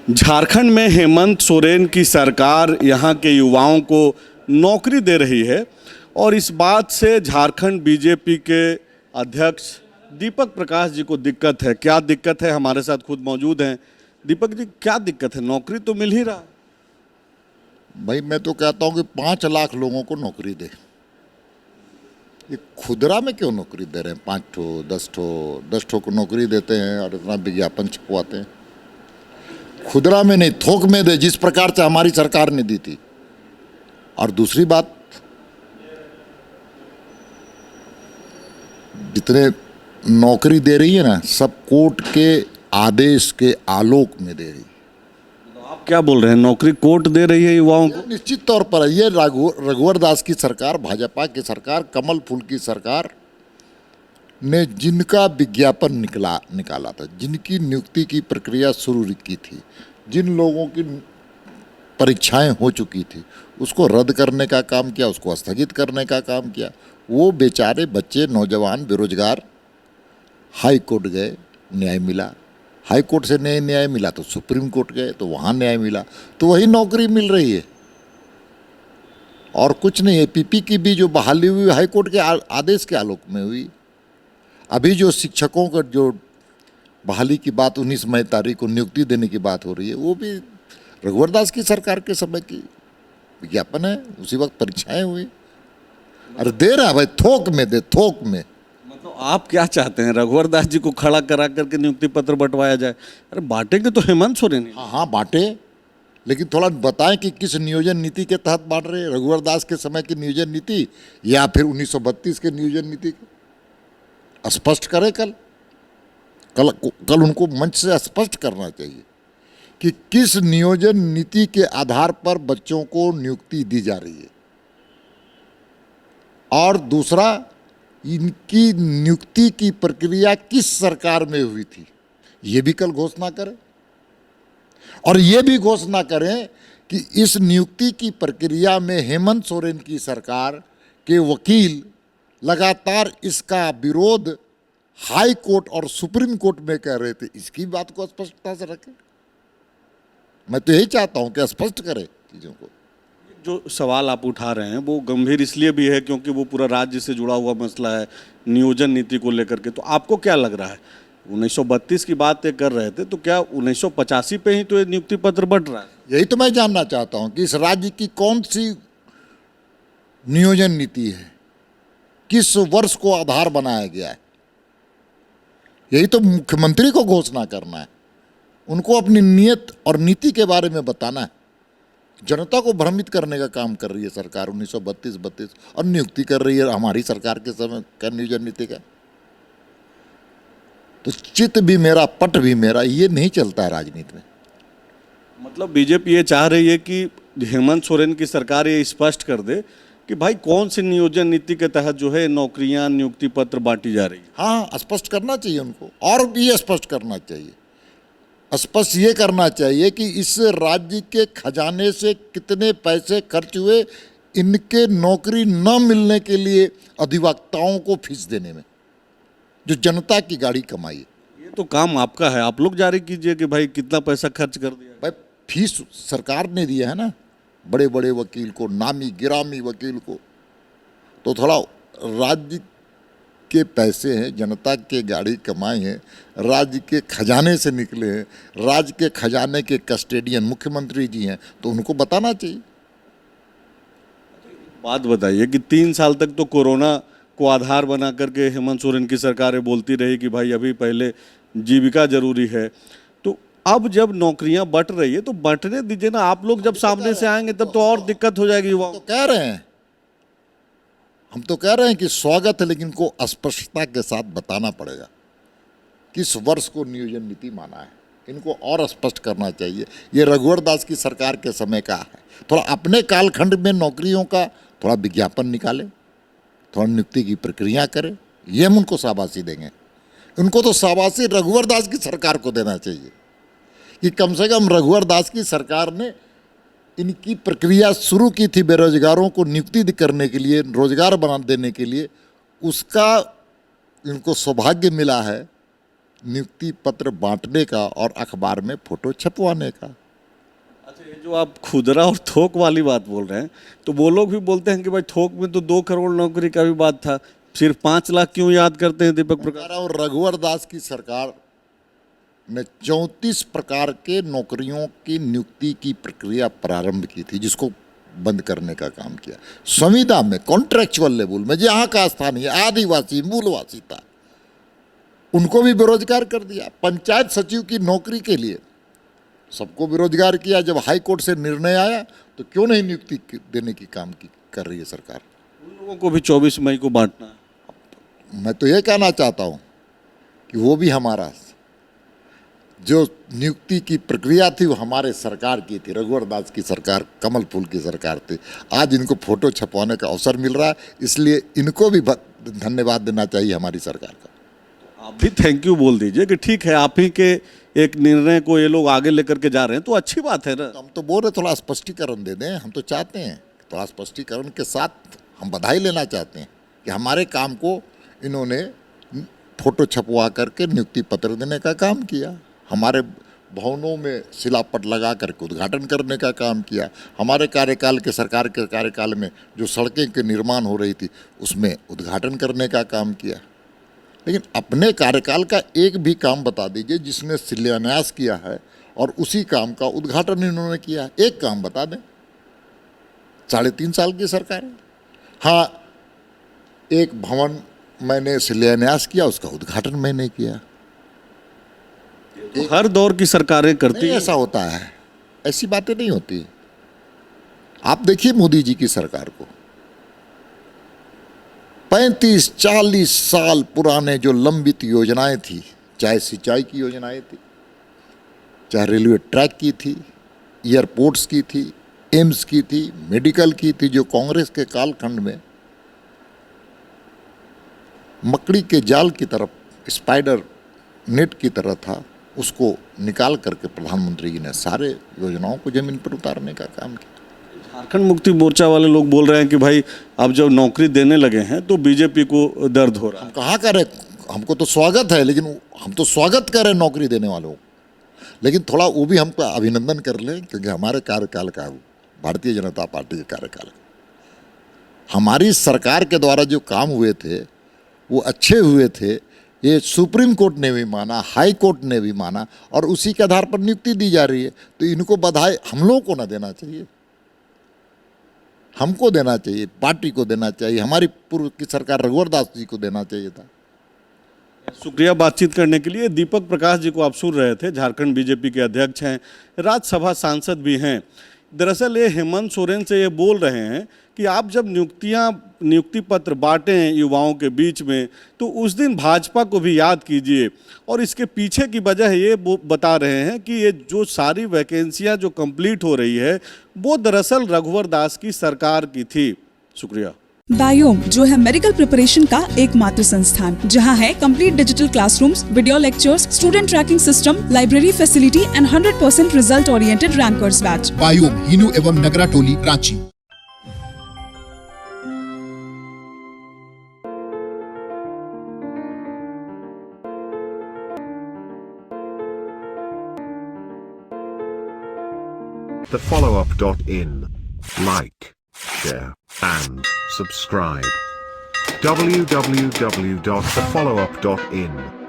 झारखंड में हेमंत सोरेन की सरकार यहाँ के युवाओं को नौकरी दे रही है और इस बात से झारखंड बीजेपी के अध्यक्ष दीपक प्रकाश जी को दिक्कत है। क्या दिक्कत है, हमारे साथ खुद मौजूद हैं। दीपक जी, क्या दिक्कत है? नौकरी तो मिल ही रहा है। भाई मैं तो कहता हूँ कि 5 लाख लोगों को नौकरी दे। ये खुदरा में क्यों नौकरी दे रहे हैं? 5 ठो 10 ठो को नौकरी देते हैं और इतना विज्ञापन छपवाते हैं। खुदरा में नहीं, थोक में दे, जिस प्रकार से हमारी सरकार ने दी थी। और दूसरी बात, जितने नौकरी दे रही है ना, सब कोर्ट के आदेश के आलोक में दे रही है। आप क्या बोल रहे हैं, नौकरी कोर्ट दे रही है युवाओं को? निश्चित तौर पर ये रघुवर दास की सरकार, भाजपा की सरकार, कमल फूल की सरकार ने जिनका विज्ञापन निकाला था, जिनकी नियुक्ति की प्रक्रिया शुरू की थी, जिन लोगों की परीक्षाएं हो चुकी थी, उसको रद्द करने का काम किया, उसको स्थगित करने का काम किया। वो बेचारे बच्चे, नौजवान, बेरोजगार हाई कोर्ट गए, न्याय मिला। हाई कोर्ट से नहीं न्याय मिला तो सुप्रीम कोर्ट गए, तो वहाँ न्याय मिला, तो वही नौकरी मिल रही है और कुछ नहीं है। पीपी की भी जो बहाली हुई हाई कोर्ट के आदेश के आलोक में हुई। अभी जो शिक्षकों का जो बहाली की बात 19 मई तारीख को नियुक्ति देने की बात हो रही है, वो भी रघुवर दास की सरकार के समय की विज्ञापन है। उसी वक्त परीक्षाएं हुई। अरे दे रहा है भाई, थोक में दे, थोक में। मतलब आप क्या चाहते हैं, रघुवर दास जी को खड़ा करा करके नियुक्ति पत्र बंटवाया जाए? अरे बांटेंगे तो हेमंत सोरेन। हाँ बांटे, लेकिन थोड़ा बताएं कि किस नियोजन नीति के तहत बांट रहे हैं। रघुवर दास के समय की नियोजन नीति या फिर 1932 के नियोजन नीति की स्पष्ट करें। कल उनको मंच से स्पष्ट करना चाहिए कि किस नियोजन नीति के आधार पर बच्चों को नियुक्ति दी जा रही है। और दूसरा, इनकी नियुक्ति की प्रक्रिया किस सरकार में हुई थी, ये भी कल घोषणा करें। और ये भी घोषणा करें कि इस नियुक्ति की प्रक्रिया में हेमंत सोरेन की सरकार के वकील लगातार इसका विरोध हाई कोर्ट और सुप्रीम कोर्ट में कर रहे थे। इसकी बात को स्पष्टता से रखें। मैं तो यही चाहता हूं कि स्पष्ट करें चीज़ों को। जो सवाल आप उठा रहे हैं वो गंभीर इसलिए भी है क्योंकि वो पूरा राज्य से जुड़ा हुआ मसला है, नियोजन नीति को लेकर के। तो आपको क्या लग रहा है, 1932 की बात कर रहे थे, तो क्या 1985 पे ही तो ये नियुक्ति पत्र बढ़ रहा है? यही तो मैं जानना चाहता हूं कि इस राज्य की कौन सी नियोजन नीति है, किस वर्ष को आधार बनाया गया है। यही तो मुख्यमंत्री को घोषणा करना है। उनको अपनी नीयत और नीति के बारे में बताना है। जनता को भ्रमित करने का काम कर रही है सरकार 1932 और नियुक्ति कर रही है हमारी सरकार के समय का नियोजन नीति का। तो चित्त भी मेरा, पट भी मेरा, ये नहीं चलता है राजनीति में। मतलब बीजेपी ये चाह रही है कि हेमंत सोरेन की सरकार ये स्पष्ट कर दे कि भाई कौन सी नियोजन नीति के तहत जो है नौकरियां, नियुक्ति पत्र बांटी जा रही है। हाँ, स्पष्ट करना चाहिए उनको। और भी ये स्पष्ट करना चाहिए, स्पष्ट ये करना चाहिए कि इस राज्य के खजाने से कितने पैसे खर्च हुए इनके नौकरी न मिलने के लिए अधिवक्ताओं को फीस देने में, जो जनता की गाड़ी कमाई है। ये तो काम आपका है, आप लोग जारी कीजिए कि भाई कितना पैसा खर्च कर दिया। भाई फीस सरकार ने दिया है ना, बड़े बड़े वकील को, नामी गिरामी वकील को। तो थोड़ा राज्य के पैसे हैं, जनता के गाड़ी कमाई है, राज्य के खजाने से निकले हैं, राज्य के खजाने के कस्टेडियन मुख्यमंत्री जी हैं, तो उनको बताना चाहिए। बात बताइए कि 3 साल तक तो कोरोना को आधार बना करके हेमंत सोरेन की सरकारें बोलती रही कि भाई अभी पहले जीविका जरूरी है। तो अब जब नौकरियां बंट रही है तो बंटने दीजिए ना। आप लोग जब सामने से आएंगे तब तो और दिक्कत हो जाएगी युवाओं। तो कह रहे हैं, हम तो कह रहे हैं कि स्वागत है, लेकिन को स्पष्टता के साथ बताना पड़ेगा किस वर्ष को नियोजन नीति माना है। इनको और स्पष्ट करना चाहिए। ये रघुवर दास की सरकार के समय का है। थोड़ा अपने कालखंड में नौकरियों का थोड़ा विज्ञापन निकाले, थोड़ा नियुक्ति की प्रक्रिया करें, ये हम उनको शाबाशी देंगे। उनको तो शाबाशी रघुवर दास की सरकार को देना चाहिए कि कम से कम रघुवर दास की सरकार ने इनकी प्रक्रिया शुरू की थी बेरोजगारों को नियुक्ति करने के लिए, रोजगार बना देने के लिए। उसका इनको सौभाग्य मिला है नियुक्ति पत्र बांटने का और अखबार में फोटो छपवाने का। अच्छा, ये जो आप खुदरा और थोक वाली बात बोल रहे हैं, तो वो लोग भी बोलते हैं कि भाई थोक में तो 2 करोड़ नौकरी का भी बात था, सिर्फ 5 लाख क्यों याद करते हैं दीपक प्रकाश? और रघुवर दास की सरकार ने 34 प्रकार के नौकरियों की नियुक्ति की प्रक्रिया प्रारंभ की थी, जिसको बंद करने का काम किया। संविदा में कॉन्ट्रेक्चुअल लेवल में जहाँ का स्थानीय आदिवासी मूलवासी था, उनको भी बेरोजगार कर दिया। पंचायत सचिव की नौकरी के लिए सबको बेरोजगार किया। जब हाई कोर्ट से निर्णय आया तो क्यों नहीं नियुक्ति देने की काम कर रही है सरकार? उन लोगों को भी 24 मई को बांटना है। मैं तो ये कहना चाहता हूँ कि वो भी हमारा जो नियुक्ति की प्रक्रिया थी वो हमारे सरकार की थी, रघुवर दास की सरकार, कमल फूल की सरकार थी। आज इनको फोटो छपवाने का अवसर मिल रहा है, इसलिए इनको भी धन्यवाद देना चाहिए हमारी सरकार का। आप भी थैंक यू बोल दीजिए कि ठीक है, आप ही के एक निर्णय को ये लोग आगे लेकर के जा रहे हैं, तो अच्छी बात है ना। तो हम तो बोल रहे थोड़ा स्पष्टीकरण दे दें, हम तो चाहते हैं थोड़ा स्पष्टीकरण के साथ हम बधाई लेना चाहते हैं कि हमारे काम को इन्होंने फोटो छपवा करके नियुक्ति पत्र देने का काम किया, हमारे भवनों में शिलापट लगा करके उद्घाटन करने का काम किया, हमारे कार्यकाल के सरकार के कार्यकाल में जो सड़कें के निर्माण हो रही थी उसमें उद्घाटन करने का काम किया। लेकिन अपने कार्यकाल का एक भी काम बता दीजिए जिसने शिलान्यास किया है और उसी काम का उद्घाटन इन्होंने किया है। एक काम बता दें। 3.5 साल की सरकार है। हाँ, एक भवन मैंने शिलान्यास किया, उसका उद्घाटन मैंने किया। हर दौर की सरकारें करती हैं। ऐसा होता है, ऐसी बातें नहीं होती। आप देखिए मोदी जी की सरकार को, 35-40 साल पुराने जो लंबित योजनाएं थी, चाहे सिंचाई की योजनाएं थी, चाहे रेलवे ट्रैक की थी, एयरपोर्ट्स की थी, एम्स की थी, मेडिकल की थी, जो कांग्रेस के कालखंड में मकड़ी के जाल की तरफ, स्पाइडर नेट की तरह था, उसको निकाल करके प्रधानमंत्री जी ने सारे योजनाओं को जमीन पर उतारने का काम किया। झारखंड मुक्ति मोर्चा वाले लोग बोल रहे हैं कि भाई अब जब नौकरी देने लगे हैं तो बीजेपी को दर्द हो रहा है। हम कहाँ करें, हमको तो स्वागत है, लेकिन हम तो स्वागत करें नौकरी देने वालों को, लेकिन थोड़ा वो भी हमको अभिनंदन कर लें, क्योंकि हमारे कार्यकाल का, भारतीय जनता पार्टी के कार्यकाल का, हमारी सरकार के द्वारा जो काम हुए थे वो अच्छे हुए थे। ये सुप्रीम कोर्ट ने भी माना, हाई कोर्ट ने भी माना, और उसी के आधार पर नियुक्ति दी जा रही है। तो इनको बधाई हम लोगों को ना देना चाहिए, हमको देना चाहिए, पार्टी को देना चाहिए, हमारी पूर्व की सरकार रघुवर दास जी को देना चाहिए था। शुक्रिया बातचीत करने के लिए। दीपक प्रकाश जी को आप सुन रहे थे, झारखंड बीजेपी के अध्यक्ष हैं, राज्यसभा सांसद भी हैं। दरअसल ये हेमंत सोरेन से ये बोल रहे हैं कि आप जब नियुक्ति पत्र बांटें युवाओं के बीच में तो उस दिन भाजपा को भी याद कीजिए। और इसके पीछे की वजह ये बता रहे हैं कि ये जो सारी वैकेंसियां जो कंप्लीट हो रही है वो दरअसल रघुवर दास की सरकार की थी। शुक्रिया। बायोम जो है मेडिकल प्रिपरेशन का एकमात्र संस्थान, जहां है complete digital classrooms, video lectures, student tracking system, library facility and 100% result oriented rankers batch. Biome, Hinoo एवं नगरा टोली, Ranchi. thefollowup.in. Like, share, and subscribe. www.thefollowup.in